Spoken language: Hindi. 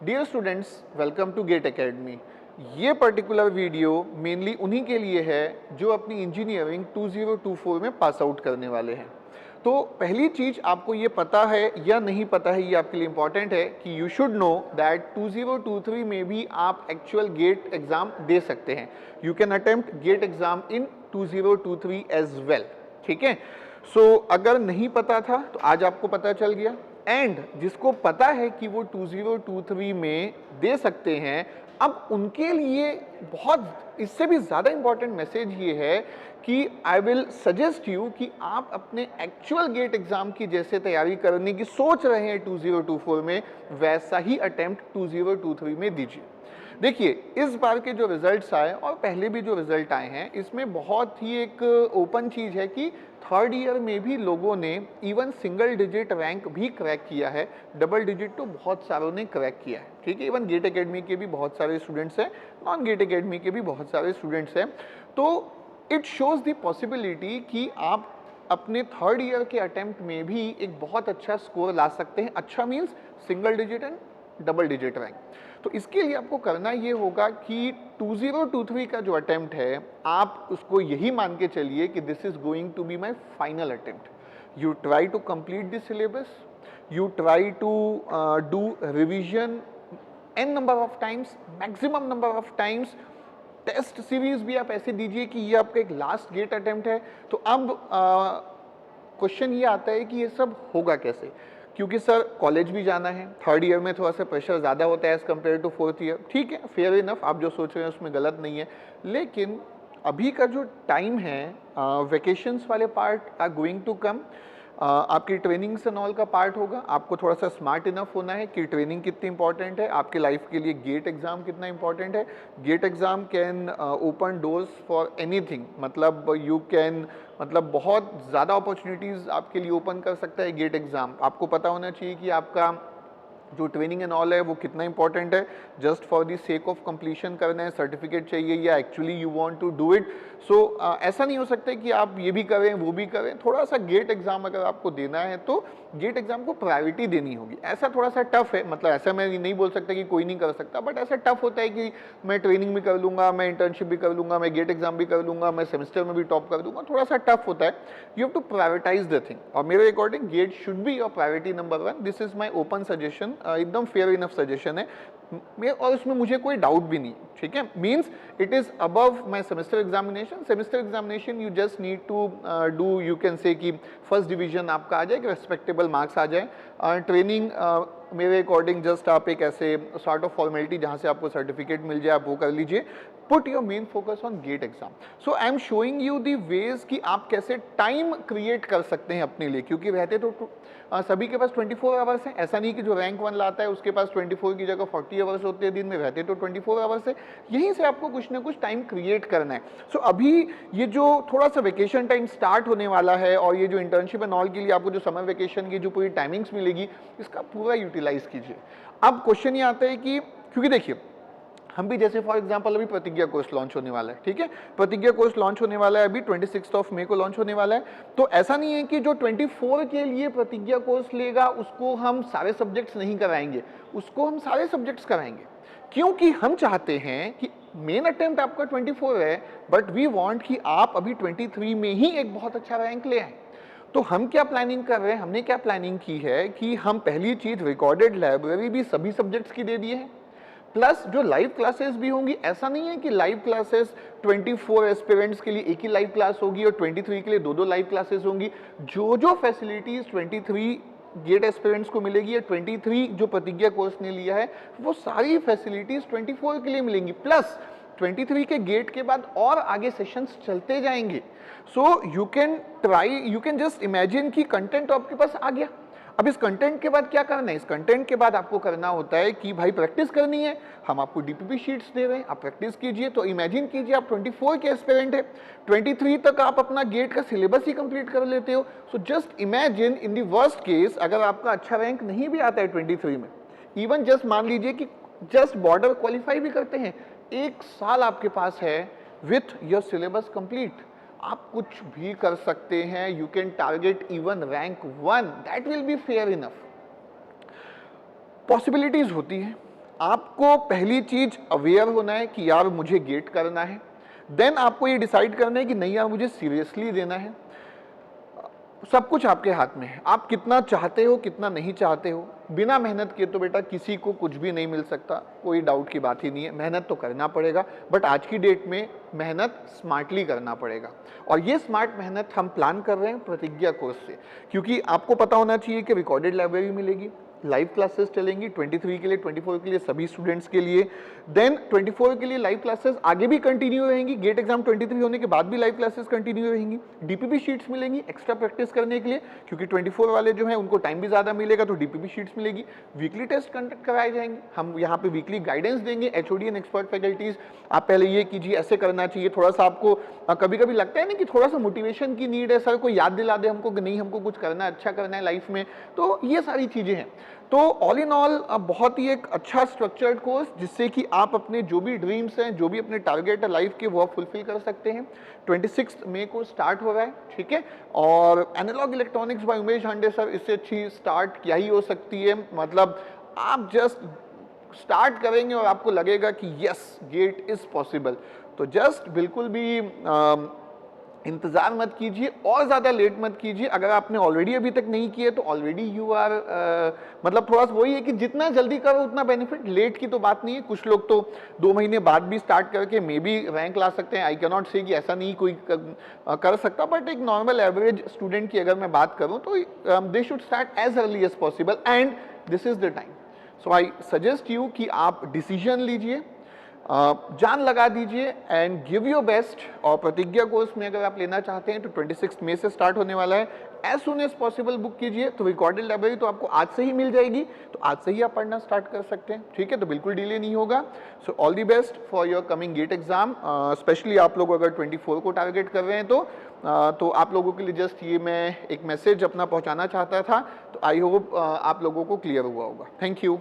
Dear students, welcome to GATE academy. ये पर्टिकुलर वीडियो मेनली उन्हीं के लिए है जो अपनी इंजीनियरिंग 2024 में पास आउट करने वाले हैं। तो पहली चीज आपको ये पता है या नहीं पता है, ये आपके लिए इंपॉर्टेंट है कि यू शुड नो दैट 2023 में भी आप एक्चुअल गेट एग्जाम दे सकते हैं। You can attempt GATE exam in 2023 as well. ठीक है, सो अगर नहीं पता था तो आज आपको पता चल गया। एंड जिसको पता है कि वो 2023 में दे सकते हैं, अब उनके लिए बहुत इससे भी ज़्यादा इंपॉर्टेंट मैसेज ये है कि आई विल सजेस्ट यू कि आप अपने एक्चुअल गेट एग्जाम की जैसे तैयारी करने की सोच रहे हैं 2024 में, वैसा ही अटेम्प्ट 2023 में दीजिए। देखिए, इस बार के जो रिजल्ट्स आए और पहले भी जो रिजल्ट आए हैं, इसमें बहुत ही एक ओपन चीज़ है कि थर्ड ईयर में भी लोगों ने इवन सिंगल डिजिट रैंक भी क्रैक किया है। डबल डिजिट तो बहुत सारों ने क्रैक किया है। ठीक है, इवन गेट एकेडमी के भी बहुत सारे स्टूडेंट्स हैं, नॉन गेट एकेडमी के भी बहुत सारे स्टूडेंट्स हैं। तो इट शोज़ द पॉसिबिलिटी कि आप अपने थर्ड ईयर के अटेम्प्ट में भी एक बहुत अच्छा स्कोर ला सकते हैं। अच्छा means single digit and double digit rank. तो इसके लिए आपको करना ये होगा कि 2023 का जो अटेम्प्ट है, आप उसको यही मान के चलिए कि this is going to be my final attempt. You try to complete this syllabus, you try to do revision n number of times, maximum number of times. Test series भी आप ऐसे दीजिए कि ये आपका एक लास्ट गेट अटेम्प्ट है। तो अब क्वेश्चन ये आता है कि ये सब होगा कैसे, क्योंकि सर कॉलेज भी जाना है, थर्ड ईयर में थोड़ा सा प्रेशर ज़्यादा होता है as compare to fourth year. ठीक है, फेयर इनफ, आप जो सोच रहे हैं उसमें गलत नहीं है। लेकिन अभी का जो टाइम है, वेकेशंस वाले part are going to come. आपकी ट्रेनिंग्स एंड ऑल का पार्ट होगा। आपको थोड़ा सा स्मार्ट इनफ होना है कि ट्रेनिंग कितनी इंपॉर्टेंट है आपके लाइफ के लिए, गेट एग्जाम कितना इंपॉर्टेंट है। GATE exam can open doors for anything, मतलब यू कैन, मतलब बहुत ज़्यादा अपॉर्चुनिटीज़ आपके लिए ओपन कर सकता है गेट एग्जाम। आपको पता होना चाहिए कि आपका जो ट्रेनिंग एंड ऑल है वो कितना इंपॉर्टेंट है। Just for the sake of completion करना है, सर्टिफिकेट चाहिए, या actually you want to do it. So ऐसा नहीं हो सकता कि आप ये भी करें वो भी करें। थोड़ा सा गेट एग्जाम अगर आपको देना है तो गेट एग्जाम को प्रायोरिटी देनी होगी। ऐसा थोड़ा सा टफ है, मतलब ऐसा मैं नहीं बोल सकता कि कोई नहीं कर सकता, बट ऐसा टफ होता है कि मैं ट्रेनिंग भी कर लूंगा, मैं इंटर्नशिप भी कर लूंगा, मैं गेट एग्जाम भी कर लूंगा, मैं सेमेस्टर में भी टॉप कर दूंगा। थोड़ा सा टफ होता है। You have to prioritise the thing, और मेरे according gate should be your priority number 1। This is my open suggestion, एकदम फेयर इनफ सजेशन है, और उसमें मुझे कोई डाउट भी नहीं। ठीक है, means it is above my semester examination. Semester examination you just need to do, you can say कि फर्स्ट डिवीजन आपका आ जाए, रेस्पेक्टेबल मार्क्स आ जाए। ट्रेनिंग मेरे अकॉर्डिंग जस्ट आप एक ऐसे सॉर्ट ऑफ फॉर्मेलिटी जहाँ से आपको सर्टिफिकेट मिल जाए, आप वो कर लीजिए। Put your main focus on GATE exam. So I am showing you the ways कि आप कैसे टाइम क्रिएट कर सकते हैं अपने लिए, क्योंकि रहते तो सभी के पास 24 आवर्स हैं। ऐसा नहीं कि जो रैंक 1 लाता है उसके पास 24 की जगह 40 आवर्स होते हैं दिन में, रहते तो 24 आवर्स है। यहीं से आपको कुछ ना कुछ टाइम क्रिएट करना है। सो अभी ये जो थोड़ा सा वेकेशन टाइम स्टार्ट होने वाला है, और ये जो इंटर्नशिप एंड ऑल के लिए आपको जो समर वेकेशन की जो पूरी टाइमिंग्स मिलेगी, इसका पूरा यूटिलाइज कीजिए। अब क्वेश्चन ये आता है कि, क्योंकि देखिए हम भी जैसे फॉर एग्जांपल अभी प्रतिज्ञा कोर्स लॉन्च होने वाला है। ठीक है, प्रतिज्ञा कोर्स लॉन्च होने वाला है, अभी 26 मई को लॉन्च होने वाला है। तो ऐसा नहीं है कि जो 24 के लिए प्रतिज्ञा कोर्स लेगा उसको हम सारे सब्जेक्ट्स नहीं कराएंगे, उसको हम सारे सब्जेक्ट्स कराएंगे, क्योंकि हम चाहते हैं कि मेन अटेम्प्ट आपका 24 है, बट वी वांट कि आप अभी 23 में ही एक बहुत अच्छा रैंक ले आए। तो हम क्या प्लानिंग कर रहे हैं, हमने क्या प्लानिंग की है कि हम पहली चीज रिकॉर्डेड लाइब्रेरी भी सभी सब्जेक्ट्स की दे दिए हैं, प्लस जो लाइव क्लासेस भी होंगी। ऐसा नहीं है कि लाइव क्लासेस 24 एस्पिरेंट्स के लिए एक ही लाइव क्लास होगी और 23 के लिए दो लाइव क्लासेस होंगी। जो जो फैसिलिटीज 23 गेट एस्पिरेंट्स को मिलेगी, या 23 जो प्रतिज्ञा कोर्स ने लिया है, वो सारी फैसिलिटीज 24 के लिए मिलेंगी। प्लस 23 के गेट के बाद और आगे सेशंस चलते जाएंगे। So you can try, you can just imagine कि कंटेंट आपके पास आ गया। अब इस कंटेंट के बाद क्या करना है, इस कंटेंट के बाद आपको करना होता है कि भाई प्रैक्टिस करनी है। हम आपको डीपीपी शीट्स दे रहे हैं, आप प्रैक्टिस कीजिए। तो इमेजिन कीजिए आप 24 के एस्पिरेंट है, 23 तक आप अपना गेट का सिलेबस ही कंप्लीट कर लेते हो। So just imagine in the worst case, अगर आपका अच्छा रैंक नहीं भी आता है 23 में, इवन जस्ट मान लीजिए कि जस्ट बॉर्डर क्वालिफाई भी करते हैं, एक साल आपके पास है विथ योर सिलेबस कंप्लीट, आप कुछ भी कर सकते हैं। You can target even rank 1, that will be fair enough. Possibilities होती है, आपको पहली चीज अवेयर होना है कि यार मुझे गेट करना है, देन आपको ये डिसाइड करना है कि नहीं यार मुझे सीरियसली देना है। सब कुछ आपके हाथ में है, आप कितना चाहते हो कितना नहीं चाहते हो। बिना मेहनत किए तो बेटा किसी को कुछ भी नहीं मिल सकता, कोई डाउट की बात ही नहीं है। मेहनत तो करना पड़ेगा, बट आज की डेट में मेहनत स्मार्टली करना पड़ेगा। और ये स्मार्ट मेहनत हम प्लान कर रहे हैं प्रतिज्ञा कोर्स से, क्योंकि आपको पता होना चाहिए कि रिकॉर्डेड लाइब्रेरी मिलेगी, लाइव क्लासेस चलेंगी 23 के लिए, 24 के लिए, सभी स्टूडेंट्स के लिए। देन 24 के लिए लाइव क्लासेस आगे भी कंटिन्यू रहेंगी, गेट एग्जाम 23 होने के बाद भी लाइव क्लासेस कंटिन्यू रहेंगी। डीपीपी शीट्स मिलेंगी एक्स्ट्रा प्रैक्टिस करने के लिए, क्योंकि 24 वाले जो हैं उनको टाइम भी ज़्यादा मिलेगा, तो डीपीपी शीट्स मिलेगी। वीकली टेस्ट कंडक्ट कराए जाएंगे, हम यहाँ पे वीकली गाइडेंस देंगे, एचओडी एंड एक्सपर्ट फैकल्टीज। आप पहले ये कीजिए, ऐसे करना चाहिए। थोड़ा सा आपको कभी कभी लगता है ना कि थोड़ा सा मोटिवेशन की नीड है, सर कोई याद दिला दे हमको कि नहीं हमको कुछ करना है, अच्छा करना है लाइफ में, तो ये सारी चीज़ें हैं। तो ऑल इन ऑल बहुत ही एक अच्छा स्ट्रक्चर्ड कोर्स, जिससे कि आप अपने जो भी ड्रीम्स हैं, जो भी अपने टारगेट है लाइफ के, वो आप फुलफिल कर सकते हैं। 26 मई को स्टार्ट हो रहा है, ठीक है। और analogue electronics by Umesh Hande sir, इससे अच्छी स्टार्ट क्या ही हो सकती है। मतलब आप जस्ट स्टार्ट करेंगे और आपको लगेगा कि यस गेट इज पॉसिबल। तो जस्ट बिल्कुल भी इंतजार मत कीजिए और ज़्यादा लेट मत कीजिए। अगर आपने ऑलरेडी अभी तक नहीं किए तो ऑलरेडी यू आर मतलब थोड़ा सा वही है कि जितना जल्दी करो उतना बेनिफिट। लेट की तो बात नहीं है, कुछ लोग तो 2 महीने बाद भी स्टार्ट करके मे बी रैंक ला सकते हैं। आई कैन नॉट से कि ऐसा नहीं कोई कर सकता, बट एक नॉर्मल एवरेज स्टूडेंट की अगर मैं बात करूँ तो they should start as early as possible and this is the time. So I suggest you कि आप डिसीजन लीजिए, जान लगा दीजिए एंड गिव योर बेस्ट। और प्रतिज्ञा कोर्स में अगर आप लेना चाहते हैं तो 26 मई से स्टार्ट होने वाला है। As soon as possible book कीजिए। तो रिकॉर्डेड लाइब्रेरी तो आपको आज से ही मिल जाएगी, तो आज से ही आप पढ़ना स्टार्ट कर सकते हैं, ठीक है। तो बिल्कुल डिले नहीं होगा। So all the best for your coming GATE exam. Especially आप लोग अगर 24 को टारगेट कर रहे हैं तो आप लोगों के लिए जस्ट ये मैं एक मैसेज अपना पहुंचाना चाहता था। तो आई होप आप लोगों को क्लियर हुआ होगा। Thank you.